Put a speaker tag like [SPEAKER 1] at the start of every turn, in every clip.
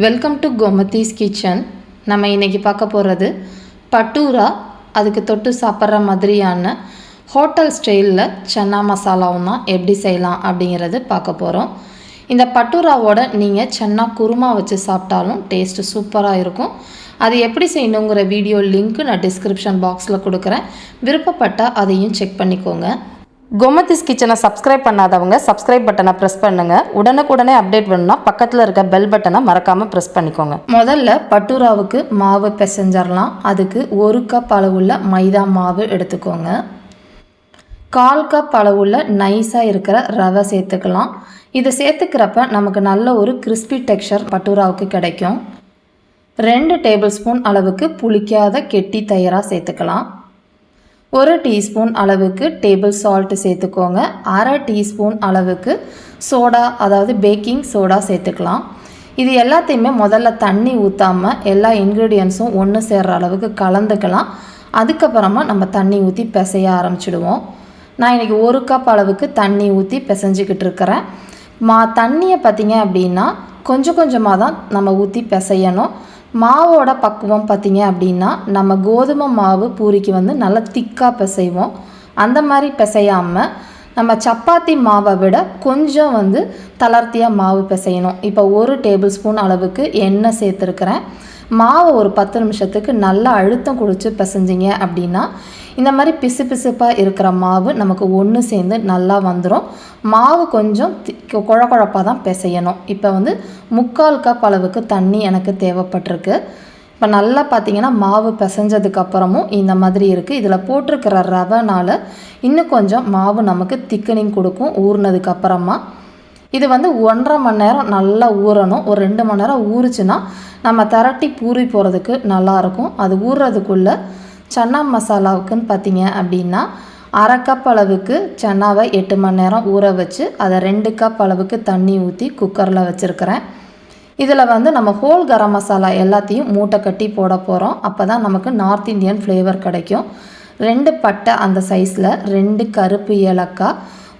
[SPEAKER 1] Welcome to Gomathi's kitchen. நம்ம இன்றைக்கி பார்க்க போகிறது பட்டூரா. அதுக்கு தொட்டு சாப்பிட்ற மாதிரியான ஹோட்டல் ஸ்டைலில் சன்னா மசாலாவும் தான் எப்படி செய்யலாம் அப்படிங்கிறது பார்க்க போகிறோம். இந்த பட்டூராவோட நீங்கள் சன்னா குருமா வச்சு சாப்பிட்டாலும் டேஸ்ட்டு சூப்பராக இருக்கும். அது எப்படி செய்யணுங்கிற வீடியோ லிங்க்கு நான் டிஸ்கிரிப்ஷன் பாக்ஸில் கொடுக்குறேன். விருப்பப்பட்டால் அதையும் செக் பண்ணிக்கோங்க. கோமதிஸ் கிச்சனை சப்ஸ்கிரைப் பண்ணாதவங்க சப்ஸ்கிரைப் பட்டனை ப்ரெஸ் பண்ணுங்கள். உடனுக்குடனே அப்டேட் வேணும்னா பக்கத்தில் இருக்க பெல் பட்டனை மறக்காமல் ப்ரெஸ் பண்ணிக்கோங்க. முதல்ல பட்டூராவுக்கு மாவு பிசைஞ்சிடலாம். அதுக்கு 1 கப் அளவுள்ள மைதா மாவு எடுத்துக்கோங்க. 1/4 கப் அளவுள்ள நைஸாக இருக்கிற ரவை சேர்த்துக்கலாம். இதை சேர்த்துக்கிறப்ப நமக்கு நல்ல ஒரு கிறிஸ்பி டெக்ஸ்சர் பட்டூராவுக்கு கிடைக்கும். 2 டேபிள் ஸ்பூன் அளவுக்கு புளிக்காத கெட்டி தயிராக சேர்த்துக்கலாம். 1 டீஸ்பூன் அளவுக்கு டேபிள் சால்ட்டு சேர்த்துக்கோங்க. 1/2 டீஸ்பூன் அளவுக்கு சோடா, அதாவது பேக்கிங் சோடா சேர்த்துக்கலாம். இது எல்லாத்தையுமே முதல்ல தண்ணி ஊற்றாமல் எல்லா இன்க்ரீடியன்ஸும் ஒன்று சேர்கிற அளவுக்கு கலந்துக்கலாம். அதுக்கப்புறமா நம்ம தண்ணி ஊற்றி பிசைய ஆரம்பிச்சிடுவோம். நான் இன்றைக்கி 1 கப் அளவுக்கு தண்ணி ஊற்றி பிசைஞ்சிக்கிட்டு இருக்கிறேன். தண்ணியை பார்த்திங்க அப்படின்னா கொஞ்சம் கொஞ்சமாக தான் நம்ம ஊற்றி பிசையணும். மாவோட பக்குவம் பார்த்திங்க அப்படின்னா நம்ம கோதுமை மாவு பூரிக்கு நல்லா திக்காக பிசைவோம். அந்த மாதிரி பிசையாமல் நம்ம சப்பாத்தி மாவை விட கொஞ்சம் தளர்த்தியாக மாவு பிசையணும். இப்போ 1 டேபிள் ஸ்பூன் அளவுக்கு எண்ணெய் சேர்த்துருக்கிறேன். மாவை ஒரு 10 நிமிஷத்துக்கு நல்லா அழுத்தம் குடித்து பிசைஞ்சிங்க அப்படின்னா இந்த மாதிரி பிசு பிசுப்பாக இருக்கிற மாவு நமக்கு ஒன்று சேர்ந்து நல்லா வந்துடும். மாவு கொஞ்சம் குழப்பாக தான் பிசையணும். இப்போ 3/4 கப் அளவுக்கு தண்ணி எனக்கு தேவைப்பட்டிருக்கு. இப்போ நல்லா பார்த்திங்கன்னா மாவு பிசைஞ்சதுக்கப்புறமும் இந்த மாதிரி இருக்குது. இதில் போட்டிருக்கிற ரவைனால் இன்னும் கொஞ்சம் மாவு நமக்கு திக்கனிங் கொடுக்கும் ஊறினதுக்கப்புறமா. இது 1.5 மணி நேரம் நல்லா ஊறணும். ஒரு 2 மணி நேரம் ஊறுச்சுன்னா நம்ம திரட்டி பூரி போகிறதுக்கு நல்லாயிருக்கும். அது ஊறுறதுக்குள்ளே சன்னா மசாலாவுக்குன்னு பார்த்திங்க அப்படின்னா 1/2 கப் அளவுக்கு சன்னாவை 8 மணி நேரம் ஊற வச்சு அதை 2 கப் அளவுக்கு தண்ணி ஊற்றி குக்கரில் வச்சுருக்கிறேன். இதில் நம்ம ஹோல் கரம் மசாலா எல்லாத்தையும் மூட்டை கட்டி போட போகிறோம். அப்போ தான் நமக்கு நார்த் இந்தியன் ஃப்ளேவர் கிடைக்கும். 2 பட்டை அந்த சைஸில், 2 கருப்பு ஏலக்காய்,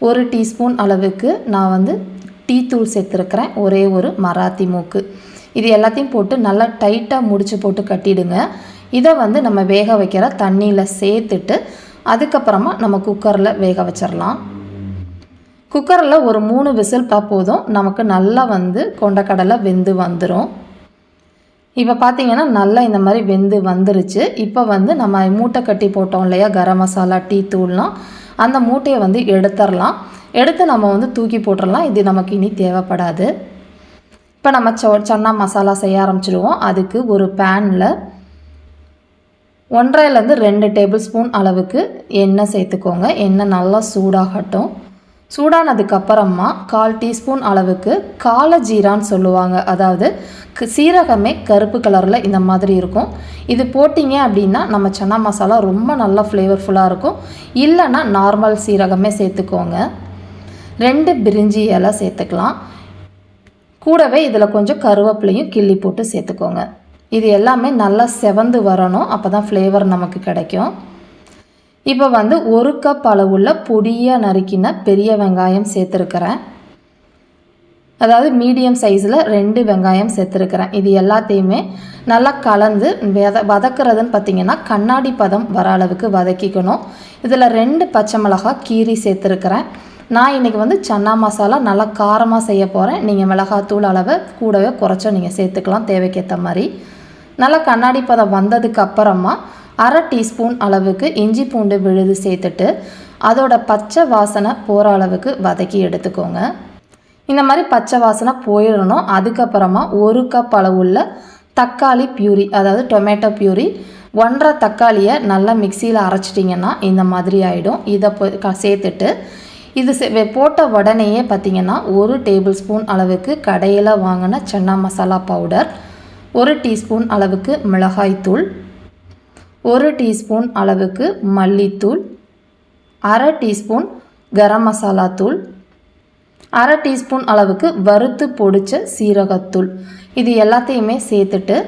[SPEAKER 1] 1 டீஸ்பூன் அளவுக்கு நான் டீ தூள் சேர்த்துருக்கிறேன், ஒரே ஒரு மராத்தி மூக்கு. இது எல்லாத்தையும் போட்டு நல்லா டைட்டாக முடிச்சு போட்டு கட்டிடுங்க. இதை நம்ம வேக வைக்கிற தண்ணியில் சேர்த்துட்டு அதுக்கப்புறமா நம்ம குக்கரில் வேக வச்சிடலாம். குக்கரில் ஒரு 3 விசில் போதும். நமக்கு நல்லா கொண்டக்கடலை வெந்து வந்துடும். இப்போ பார்த்திங்கன்னா நல்லா இந்த மாதிரி வெந்து வந்துருச்சு. இப்போ நம்ம மூட்டை கட்டி போட்டோம் இல்லையா கரம் மசாலா டீ தூள்லாம், அந்த மூட்டையை எடுத்துடலாம். எடுத்து நம்ம தூக்கி போட்டுடலாம். இது நமக்கு இனி தேவைப்படாது. இப்போ நம்ம சன்னா மசாலா செய்ய ஆரம்பிச்சிடுவோம். அதுக்கு ஒரு பேனில் 1.5லேருந்து 2 டேபிள் ஸ்பூன் அளவுக்கு எண்ணெய் சேர்த்துக்கோங்க. எண்ணெய் நல்லா சூடாகட்டும். சூடானதுக்கப்புறமா 1/4 டீஸ்பூன் அளவுக்கு கால ஜீரான்னு சொல்லுவாங்க. அதாவது சீரகமே கருப்பு கலரில் இந்த மாதிரி இருக்கும். இது போட்டிங்க அப்படின்னா நம்ம சன்னா மசாலா ரொம்ப நல்லா ஃப்ளேவர்ஃபுல்லாக இருக்கும். இல்லைன்னா நார்மல் சீரகமே சேர்த்துக்கோங்க. 2 பிரிஞ்சி இலை சேர்த்துக்கலாம். கூடவே இதில் கொஞ்சம் கருவேப்பிலையும் கிள்ளி போட்டு சேர்த்துக்கோங்க. இது எல்லாமே நல்லா செவந்து வரணும். அப்போ தான் ஃப்ளேவர் நமக்கு கிடைக்கும். இப்போ 1 கப் அளவுள்ள பொடியாக நறுக்கின பெரிய வெங்காயம் சேர்த்துருக்கிறேன். அதாவது மீடியம் சைஸில் 2 வெங்காயம் சேர்த்துருக்கிறேன். இது எல்லாத்தையுமே நல்லா கலந்து வதக்கிறதுன்னு பார்த்திங்கன்னா கண்ணாடி பதம் வர அளவுக்கு வதக்கிக்கணும். இதில் 2 பச்சை மிளகாய் கீரி சேர்த்துருக்கிறேன். நான் இன்றைக்கி சன்னா மசாலா நல்லா காரமாக செய்ய போகிறேன். நீங்கள் மிளகாத்தூள் அளவை கூடவே குறைச்சோ நீங்கள் சேர்த்துக்கலாம் தேவைக்கேற்ற மாதிரி. நல்லா கண்ணாடி பதம் வந்ததுக்கு அப்புறமா 1/2 டீஸ்பூன் அளவுக்கு இஞ்சி பூண்டு விழுது சேர்த்துட்டு அதோட பச்சை வாசனை போகிற அளவுக்கு வதக்கி எடுத்துக்கோங்க. இந்த மாதிரி பச்சை வாசனை போயிடணும். அதுக்கப்புறமா 1 கப் அளவுள்ள தக்காளி பியூரி, அதாவது டொமேட்டோ பியூரி, 1.5 தக்காளியை நல்லா மிக்சியில் அரைச்சிட்டிங்கன்னா இந்த மாதிரி ஆகிடும். இதை சேர்த்துட்டு இது போட்ட உடனேயே பார்த்திங்கன்னா 1 டேபிள் ஸ்பூன் அளவுக்கு கடையில் வாங்கின சன்னா மசாலா பவுடர், 1 டீஸ்பூன் அளவுக்கு மிளகாய்த்தூள், 1 டீஸ்பூன் அளவுக்கு மல்லித்தூள், 1/2 டீஸ்பூன் கரம் மசாலா தூள், 1/2 டீஸ்பூன் அளவுக்கு வறுத்து பொடிச்ச சீரகத்தூள், இது எல்லாத்தையுமே சேர்த்துட்டு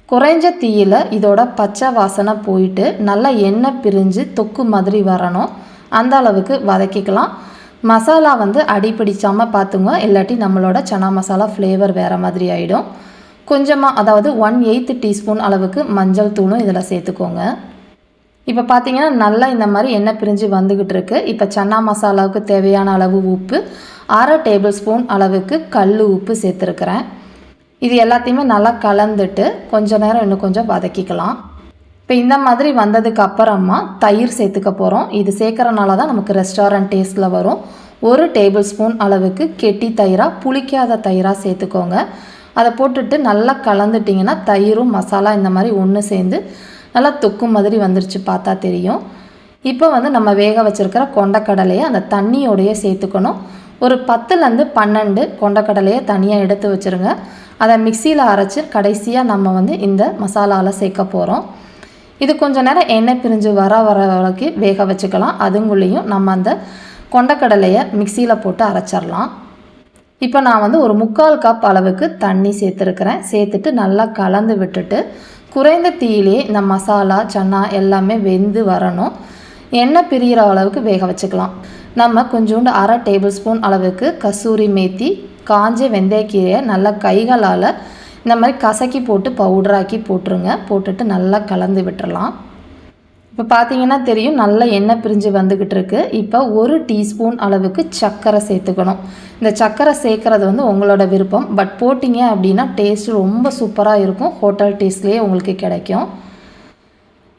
[SPEAKER 1] குறைஞ்ச தீயில் இதோட பச்சை வாசனை போயிட்டு நல்லா எண்ணெய் பிரிஞ்சு தொக்கு மாதிரி வரணும். அந்த அளவுக்கு வதக்கிக்கலாம். மசாலா அடி பிடிச்சாமல் பார்த்துங்க, இல்லாட்டி நம்மளோட சன்னா மசாலா ஃப்ளேவர் வேறு மாதிரி ஆகிடும். கொஞ்சமாக, அதாவது 1/8 டீஸ்பூன் அளவுக்கு மஞ்சள் தூளும் இதில் சேர்த்துக்கோங்க. இப்போ பார்த்தீங்கன்னா நல்லா இந்த மாதிரி எண்ணெய் பிரிஞ்சு வந்துக்கிட்டு இருக்கு. இப்போ சன்னா மசாலாவுக்கு தேவையான அளவு உப்பு, 1/2 டேபிள் ஸ்பூன் அளவுக்கு கல் உப்பு சேர்த்துருக்குறேன். இது எல்லாத்தையுமே நல்லா கலந்துட்டு கொஞ்ச நேரம் இன்னும் கொஞ்சம் வதக்கிக்கலாம். இப்போ இந்த மாதிரி வந்ததுக்கு அப்புறமா தயிர் சேர்த்துக்க போகிறோம். இது சேர்க்குறனால தான் நமக்கு ரெஸ்டாரண்ட் டேஸ்ட்டில் வரும். 1 டேபிள் ஸ்பூன் அளவுக்கு கெட்டி தயிராக, புளிக்காத தயிராக சேர்த்துக்கோங்க. அதை போட்டுட்டு நல்லா கலந்துட்டிங்கன்னா தயிரும் மசாலா இந்த மாதிரி ஒன்று சேர்ந்து நல்லா தொக்கு மாதிரி வந்துருச்சு, பார்த்தா தெரியும். இப்போ வந்து நம்ம வேக வச்சுருக்கிற கொண்டக்கடலையை அந்த தண்ணியோடையே சேர்த்துக்கணும். ஒரு 10லேருந்து 12 கொண்டக்கடலையை தனியாக எடுத்து வச்சுருங்க. அதை மிக்சியில் அரைச்சி கடைசியாக நம்ம வந்து இந்த மசாலாவில் சேர்க்க போகிறோம். இது கொஞ்சம் நேரம் எண்ணெய் பிரிஞ்சு வர வரைக்கும் வேக வச்சுக்கலாம். அதுங்குள்ளேயும் நம்ம அந்த கொண்டக்கடலையை மிக்சியில் போட்டு அரைச்சிடலாம். இப்போ நான் வந்து ஒரு 3/4 கப் அளவுக்கு தண்ணி சேர்த்துருக்கிறேன். சேர்த்துட்டு நல்லா கலந்து விட்டுட்டு குறைந்த தீயிலே இந்த மசாலா சன்னா எல்லாமே வெந்து வரணும். எண்ணெய் பிரிகிற அளவுக்கு வேக வச்சுக்கலாம். நம்ம கொஞ்சோண்டு 1/2 டேபிள் ஸ்பூன் அளவுக்கு கசூரி மேத்தி, காஞ்ச வெந்தயக்கீரையை நல்லா கைகளால் இந்த மாதிரி கசக்கி போட்டு பவுடராக்கி போட்டுருங்க. போட்டுட்டு நல்லா கலந்து விட்டுறலாம். இப்போ பார்த்தீங்கன்னா தெரியும், நல்லா எண்ணெய் பிரிஞ்சு வந்துக்கிட்டு இருக்கு. இப்போ 1 டீஸ்பூன் அளவுக்கு சர்க்கரை சேர்த்துக்கணும். இந்த சர்க்கரை சேர்க்குறது வந்து உங்களோட விருப்பம். பட் போட்டிங்க அப்படின்னா டேஸ்ட் ரொம்ப சூப்பராக இருக்கும். ஹோட்டல் டேஸ்ட்லேயே உங்களுக்கு கிடைக்கும்.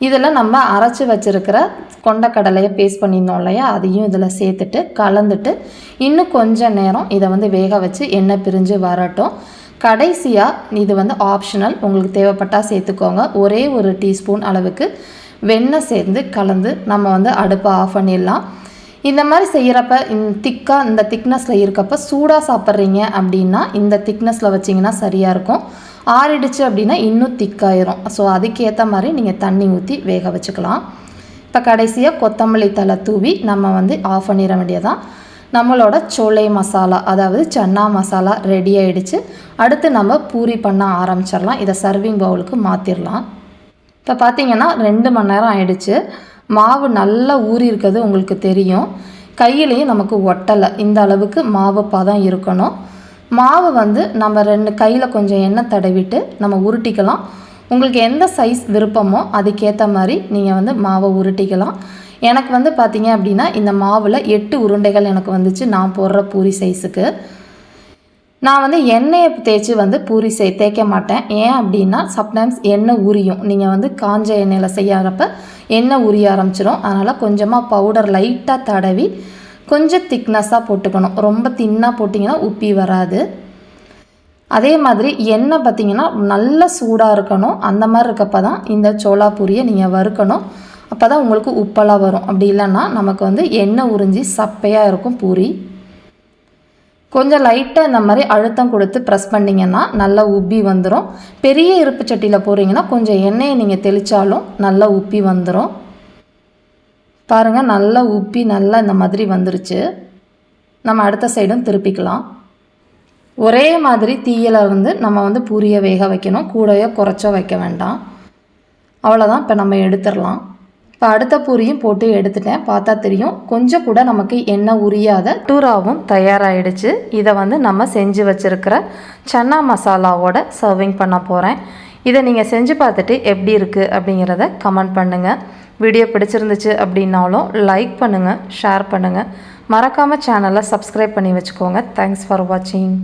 [SPEAKER 1] இதில் நம்ம அரைச்சி வச்சுருக்கிற கொண்டக்கடலையை பேஸ்ட் பண்ணியிருந்தோம் இல்லையா, அதையும் இதில் சேர்த்துட்டு கலந்துட்டு இன்னும் கொஞ்சம் நேரம் இதை வந்து வேக வச்சு எண்ணெய் பிரிஞ்சு வரட்டும். கடைசியாக இது வந்து ஆப்ஷனல், உங்களுக்கு தேவைப்பட்டால் சேர்த்துக்கோங்க. ஒரே 1 டீஸ்பூன் அளவுக்கு வெண்ணெய் சேர்ந்து கலந்து நம்ம வந்து அடுப்பை ஆஃப் பண்ணிடலாம். இந்த மாதிரி செய்கிறப்ப திக்காக இந்த திக்னஸில் இருக்கப்போ சூடாக சாப்பிட்றீங்க அப்படின்னா இந்த திக்னஸில் வச்சிங்கன்னா சரியாக இருக்கும். ஆறிடுச்சு அப்படின்னா இன்னும் திக்காயிரும். ஸோ அதுக்கேற்ற மாதிரி நீங்கள் தண்ணி ஊற்றி வேக வச்சுக்கலாம். இப்போ கடைசியாக கொத்தமல்லி தழை தூவி நம்ம வந்து ஆஃப் பண்ணிட வேண்டியதான். நம்மளோட சோலை மசாலா, அதாவது சன்னா மசாலா ரெடி ஆகிடுச்சு. அடுத்து நம்ம பூரி பண்ண ஆரம்பிச்சிடலாம். இதை சர்விங் பவுலுக்கு மாற்றிடலாம். இப்போ பார்த்தீங்கன்னா 2 மணி நேரம் ஆயிடுச்சு. மாவு நல்லா ஊறி இருக்கிறது உங்களுக்கு தெரியும். கையிலையும் நமக்கு ஒட்டலை. இந்த அளவுக்கு மாவு பதம் இருக்கணும். மாவு வந்து நம்ம 2 கையில் கொஞ்சம் எண்ணெய் தடவிட்டு நம்ம உருட்டிக்கலாம். உங்களுக்கு எந்த சைஸ் விருப்பமோ அதுக்கேற்ற மாதிரி நீங்கள் வந்து மாவை உருட்டிக்கலாம். எனக்கு வந்து பார்த்தீங்க அப்படின்னா இந்த மாவில் 8 உருண்டைகள் எனக்கு வந்துச்சு நான் போடுற பூரி சைஸுக்கு. நான் வந்து எண்ணெயை தேய்ச்சி வந்து பூரி தேய்க்க மாட்டேன். ஏன் அப்படின்னா சம்டைம்ஸ் எண்ணெய் உரியும். நீங்கள் வந்து காஞ்ச எண்ணெயில் செய்யறப்ப எண்ணெய் உரிய ஆரம்பிச்சிடும். அதனால் கொஞ்சமாக பவுடர் லைட்டாக தடவி கொஞ்சம் திக்னஸாக போட்டுக்கணும். ரொம்ப தின்னாக போட்டிங்கன்னா உப்பி வராது. அதே மாதிரி எண்ணெய் பார்த்திங்கன்னா நல்ல சூடாக இருக்கணும். அந்த மாதிரி இருக்கப்போ தான் இந்த சோளா பூரியை நீங்கள் வறுக்கணும். அப்போ தான் உங்களுக்கு உப்பெல்லாம் வரும். அப்படி இல்லைன்னா நமக்கு வந்து எண்ணெய் உறிஞ்சி சப்பையாக இருக்கும் பூரி. கொஞ்சம் லைட்டாக இந்த மாதிரி அழுத்தம் கொடுத்து ப்ரெஸ் பண்ணிங்கன்னா நல்லா உப்பி வந்துடும். பெரிய இருப்பு சட்டியில் போடுறீங்கன்னா கொஞ்சம் எண்ணெயை நீங்கள் தெளித்தாலும் நல்லா உப்பி வந்துடும். பாருங்கள், நல்லா உப்பி நல்லா இந்த மாதிரி வந்துருச்சு. நம்ம அடுத்த சைடும் திருப்பிக்கலாம். ஒரே மாதிரி தீயில வந்து நம்ம வந்து பூரியை வேக வைக்கணும். கூடயோ குறைச்சோ வைக்க வேண்டாம். அவ்வளோதான். இப்போ நம்ம எடுத்துடலாம். இப்போ அடுத்த பூரியும் போட்டு எடுத்துட்டேன். பார்த்தா தெரியும் கொஞ்சம் கூட நமக்கு எண்ணெய் உரியாத பட்டூராவும் தயாராகிடுச்சு. இதை வந்து நம்ம செஞ்சு வச்சுருக்கிற சன்னா மசாலாவோட சர்விங் பண்ண போகிறேன். இதை நீங்கள் செஞ்சு பார்த்துட்டு எப்படி இருக்குது அப்படிங்கிறத கமெண்ட் பண்ணுங்கள். வீடியோ பிடிச்சிருந்துச்சு அப்படின்னாலும் லைக் பண்ணுங்கள், ஷேர் பண்ணுங்கள். மறக்காமல் சேனலை சப்ஸ்கிரைப் பண்ணி வச்சுக்கோங்க. தேங்க்ஸ் ஃபார் வாட்சிங்.